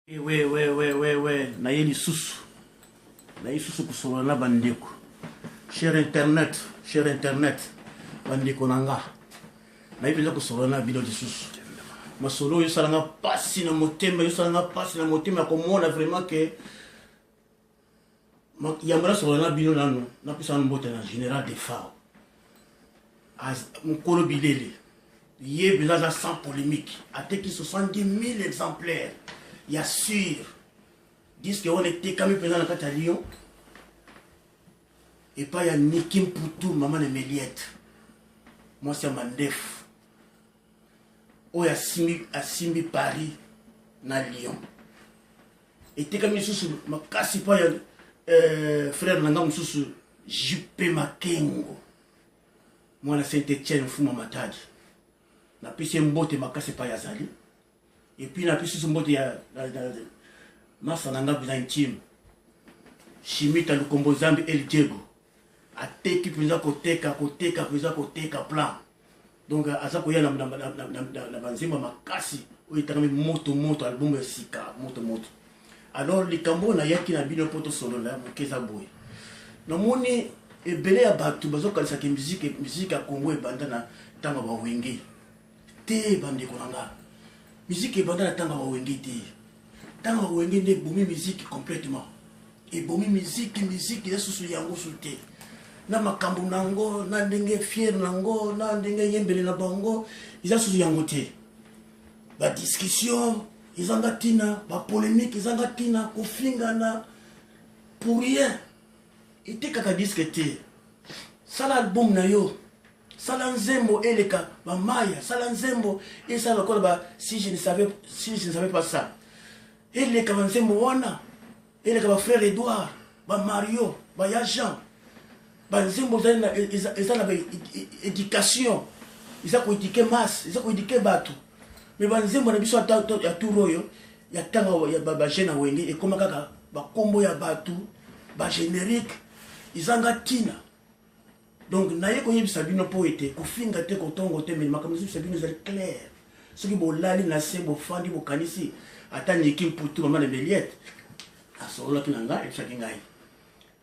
Ouais. Naye sous. Naye sous kusolo na bandeko. Cher internet. Bandeko nanga. Naye bila kusolo na bilo de sous. Masolo yo salanga pasi na motema, komona vraiment que yambara solo na bilo nano. Na pisa mbote na général de Fao. Mukolo bilele. Yé bila sans polémique. Até qui 70 000 exemplaires. Il y a sûr, disent qu'on était quand même présent dans la Lyon. Et pas il y a Nikim Poutou, maman de Méliette. Moi c'est Mandef. Oh, il y a Simi Paris, dans Lyon. Et t'es comme sous ma casse pas frère Nangam sous Juppé Makengo. Moi la Saint-Étienne fou ma matadi. Na pisi mbote ma casse pas yazali. Et puis, il y a plus de monde, il y a Massananga intime. Chimita le Kombozambi El Diego. A teki pisa koteka plan. Donc, à ça, il y a la banzima makasi. Il y a moto, album Sika, moto. Alors, les Cambos, il y a qui n'a bien poto solo là, Mokeza Boy. Non, mon est belé à Batou, bazo kalisa ki musique à Congo et bandana, tanga ba wenge. Te bande konanga. Musique est pendant la tanga wenge te. Tanga wenge ne bomi musique complètement. Et bomi musique est sous yango souté. Na makambu nango, na ndenge fier nango, na ndenge yembele na bango, ils a sous yango te. Ba discussion, ils en gatina, ba polémique, ils en gatina, kofingana pour rien. Et te kaka discuter. Ça l'album na yo. Salanzembo eleka ba maya salanzembo et ça encore ba si je ne savais pas ça eleka banzembo wana eleka ba frère Edouard ba Mario ba Jean banzembo zana ezana ba éducation isa ko éduquer masse isa ko éduquer bato mais banzembo na biso ya turoyo ya tanga ya ba jeune wenge et comme kaka ba kombo ya bato ba générique izanga tina. Donc, naye ko yebisa bino po ete kofinga te kotongo te mais makambo yebisa bino zali clair. Soki bolali na se bo fandi bo kanisi ata Nikim Poutou maman de Méliette. Asolo ki nanga et chaki ngai.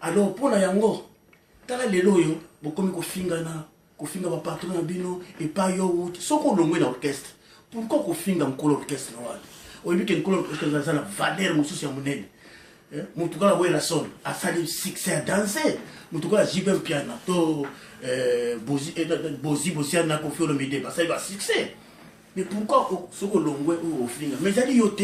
Alors pour na yango tala lelo yo bokomi kofinga ba patron na bino et pas yo wuti. Soko longwe na orchestre. Pourquoi kofinga nkolo orchestre wana? Oyebi ke nkolo orchestre za na valeur mususu ya munene. Mutukala boye la son a fallu succès à danser. Mutukala jibem piano to bozi na kofi le midi parce que succès. Mais pourquoi soko longwe ou ofinga? Mais ils allaient yote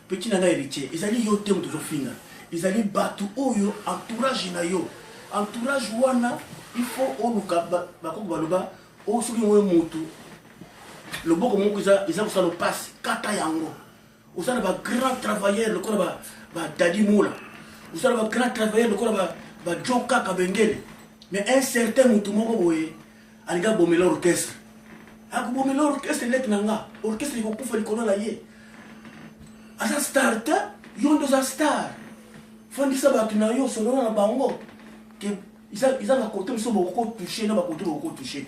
petit nanga héritier, ils allaient yote mutu ofinga. Ils allaient batu oyo entourage na yo. Entourage wana il faut oluka bakoko baloba o soki mwe mutu. Le boko moko ils a ça le passe kata yango. Vous avez un grand travailleur, le corps Dadi Moula. Vous avez un grand travailleur, le corps Joka Kabengele. Mais un certain Moutoumoko Boye, Aliga Bomelo orchestre. A Bomelo orchestre, l'orchestre, il faut faire le colon là. À sa start, yon de sa star. Fondi Sabatuna, yon selon la bango. Ils ont un côté, ils sont beaucoup touchés, non, beaucoup touchés.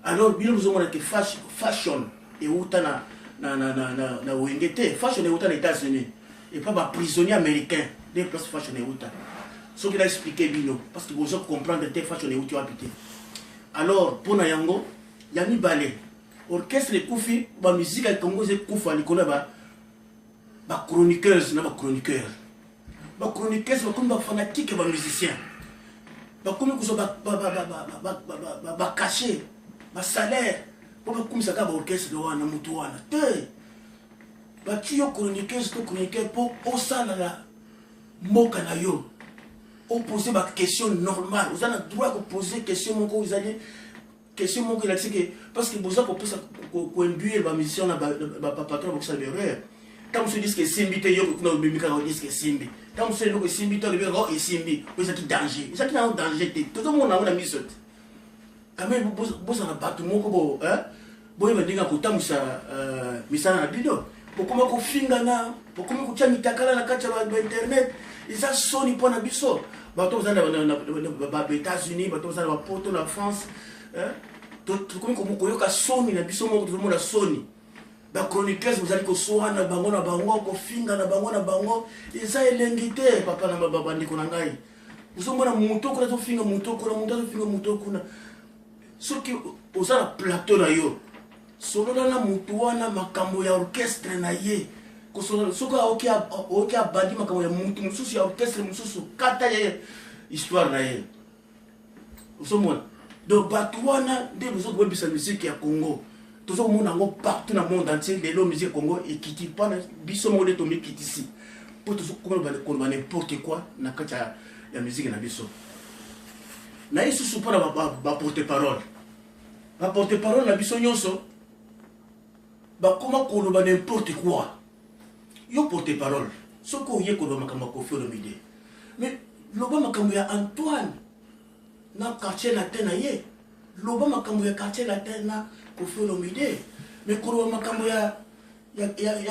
Alors, bien nous avons que fashion et outana. Na Wengete, fashion est aux États-Unis. Et pas un prisonnier américain. Des places fashion est où. Ce qu'il a expliqué, Bino. Parce que vous avez comprendre que fashion est où tu habites. Alors, pour Nayango, il y a mis ballet. Orchestre de Koufi, la musique à Congo, c'est Koufa, il ma chroniqueuse, non, ma chroniqueur. Ma chroniqueuse, ma comme fanatique, ma musicien. Ma comme ma caché, ma salaire. Comme ça, l'orchestre de Wana Moutouana. Tu es chroniqueur pour au salala mokanayo. On pose des questions normales. Vous avez le droit de poser des questions. Vous avez question parce que vous avez induire la mission de patron pour ça de l'erreur. Quand vous dites que Simbi, vous avez dit que Simbi. Quand vous dites que Simbi, vous avez dit que Simbi. Vous avez danger. Vous avez danger. Tout le monde a mis ça. Quand même, vous avez battu mon cobo. Vous avez dit que vous avez mis ça. Pourquoi vous finga na pourquoi vous avez mis takala na kacha ba internet ils a soni pour na biso bato za na États-Unis bato za na poto na France tout comme ko yoka soni na biso mo tout le monde a soni chroniqueurs vous allez ko soana bango na bango ko finga na bango eza elengite papa na baba ndiko na ngai uzomona muto kuna zo finga muto kuna soki osala plateau na yo solola na mutu wana makambo ya orchestre na ye kosolola soki oki abandi makambo ya mutu mosusu ya orchestre mosusu kata ye histoire na ye uzomona donc bato wana nde bozoki boyebisa musique ya Congo tozomona yango partout na monde entier lelo musique ya Congo ekiti mpona biso moko nde tomekitisi mpo tozokoloba n'importe quoi na kati ya musique na biso na ye susu mpona baporte-parole na biso nyonso bakoma koloba n'importe quoi yo porte-parole soki oye koloba makambo ya Koffi Olomide mais loba makambo ya Antoine na quartier latin na ye loba makambo ya quartier latin na Koffi Olomide mais koloba makambo ya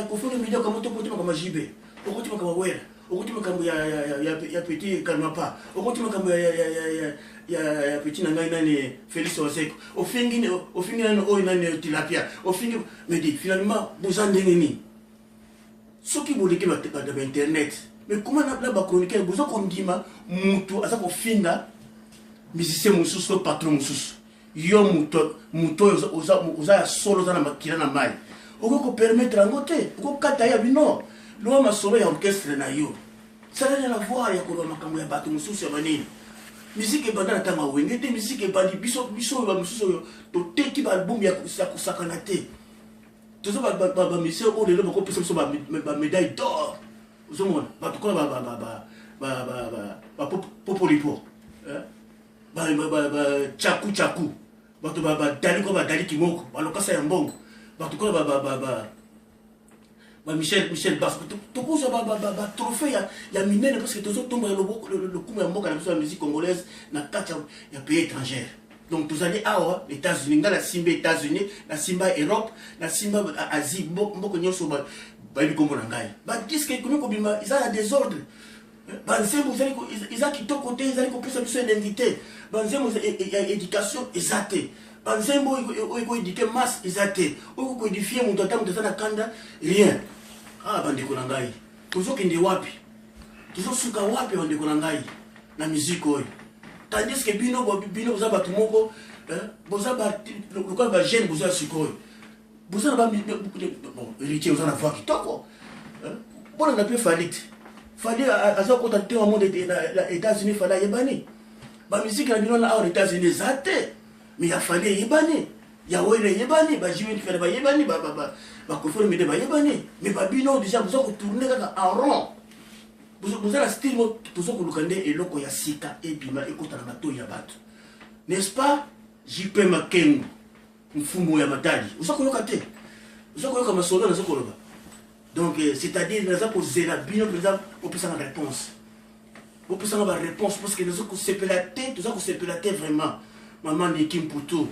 Koffi Olomide okamoto okoti makambo ya Jibe okoti makambo ya Wera okoti makambo ya Petit Kalmapa okoti makambo ya Petit na ngai nani Félix Oseko ofingi nani oyo nani Tilapia ofingi mais dit finalement boza ndenge nini soki boleki ba internet mais comment na ba chroniqueur boza kondima mutu aza kofinga musicien mosusu patron mosusu yo muto oza ya solo oza na makila na mai okoko permettre yango te okokata ya bino loa masolo ya orchestre na yo ça n'a rien à voir ya koloba makambo ya bato mosusu ya banini musique ebanda na ntango awenge te musique ebandi biso oyo bamosusu oyo toteki baalbum ya kosakana te tozo bamisien oyo lelo bakopesa biso bamédaille d'or ozomona bato kola bapopolipo chaku bato badali ko badali kimoko balokasa ya mbongo bato kola Michel Basse tokozwa trophée ya minene parce que tozotomba lokumu ya mboka na biso ya musique congolaise na kati ya pays étrangère donc tozali awa États-Unis nga na simba États-Unis na simba Europe na simba Asie mboko nyonso bayebi kombo na ngai badiske ekomi kobima eza ya désordre banzembo eza kitoko te ezali kopesa biso elengi te banzembo ya éducation eza te banzembo oyo ekoédike masse eza te oyo koédifie moto ata moto aza na kanda rien bandeko na ngai tozokende wapi tozosuka wapi bandeko na ngai na musique oyo tandis que bino boza bato moko boza lokola bajeune boza ya sikoyo boza na héritier oza na voix kitoko bonanga mpe fali aza kota te wa monde na États-Unis fali ayebani bamusike na bino na awa na États-Unis eza te mais ya fali eyebani ya wele eyebani bajiweni fele bayebani Koffi Olomide bayebani mais babino déjà boza kotourne kaka en rond boza na style mo toza koluka nde eloko ya sika ebima ekota na matoi ya bato n'est-ce pas JP Makengo mfumu ya matali oza koyoka te oza koyoka masolo naza koloba donc c'est-à-dire naza kozela bino mpenza opesanga réponse opesanga baréponse parce que naza kosepela te toza kosepela te vraiment maman Niki Mputu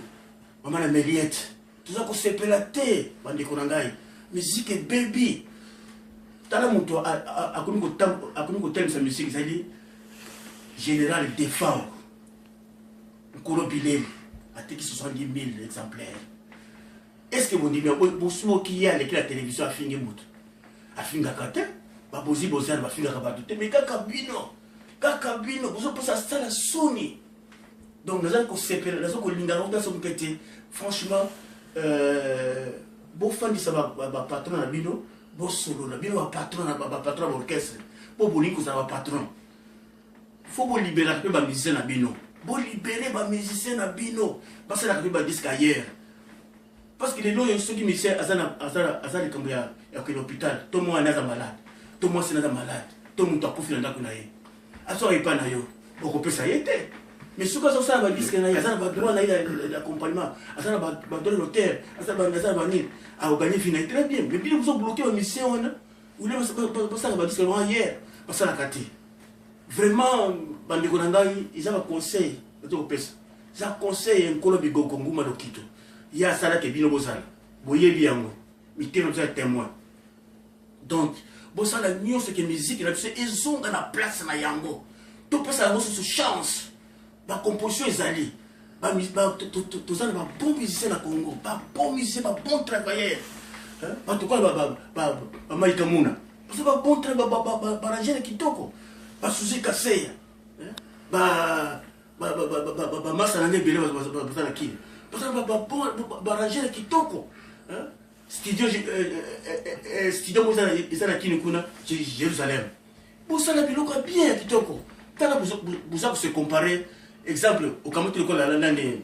maman na Meliette toza kosepela te bandeko na ngai musique baby tala moto akomi kotelisa musique ezali général Defao Nkolo Bilele ateki 70 000 exemplaires est-ce que bondimi bosumoki ye aleki la télévision afingi moto afingaka te babozi bozana bafingaka bato te mais kaka bino bozopesa sala soni donc naza kosepela naza kolingaka otasomoke te franchement bofandisa bapatron na bino bosolola bino bapatron na baorchestre po bolingi kozala bapatron fo bolibéraka mpe bamusicien na bino bolibere bamusicien na bino basalaka mpe badisque ailleurs parce que lelo oyo soki musicien aza likambo ya kende hôpital to mwana aza malade to mwasi naza malade to moto akufi na ndako na ye asoka epai na yo okopesa ye te mais soki azosala badisque na ye aza na badroit na ye d'accompagnement aza na badroit d'auteur aza na banini aoganye vie na ye très bien mais bino bozobloke bamusicien wana ule basalaka badisque wana hier basalaka te vraiment bandeko na ngai eza baconseil bato kopesa eza conseil Nkolo Bigogo Nguma Lokito ye asalaki bino bozala boyebi yango mitema toza témoin donc bosala nyonso ke musique na biso ezonga na place na yango topesa yango susu chance bacomposition ezali toza na babon musicien na Congo babon musicien babon travailleur En tout cas, Maïka Mouna. Parce que bon train, Barangé Kitoko. Suzy Kaseya. Massa Nangé Bélé, parce que Barangé Kitoko. Studio Moussa Kinukuna, Jérusalem. Pour ça, la biloko bien Kitoko. Quand vous se comparer, exemple, au Kamoto de la l'année.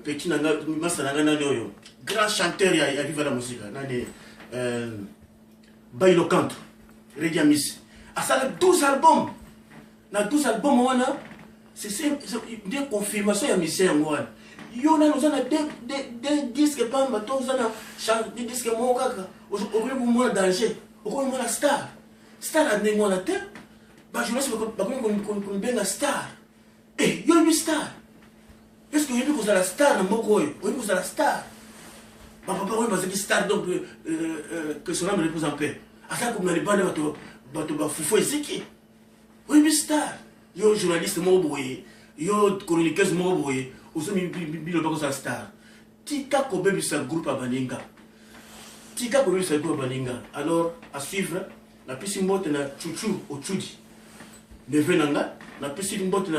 Petit grand chanteur, il y a la musique. Bailo Canto, Rediamis. Ah, ça a 12 albums. Dans 12 albums, c'est des confirmations de mission. Il y a des disques, pas des disques, au danger, au star. Star a des la tête. Je ne sais pas si star. Et il y a une star. Est-ce que vous avez la star dans Moko? Vous avez la star. Ma papa, vous avez star donc que son âme repose en paix. À ça, vous n'avez pas de foufou et vous avez star. Vous avez journaliste, vous avez chroniqueuse, vous avez la star. Tika Kobe, c'est un groupe à Baninga. Tika Kobe, c'est un groupe à Baninga. Alors, à suivre, la piscine botte, la chouchou au choudi. Nevenanga, la piscine botte,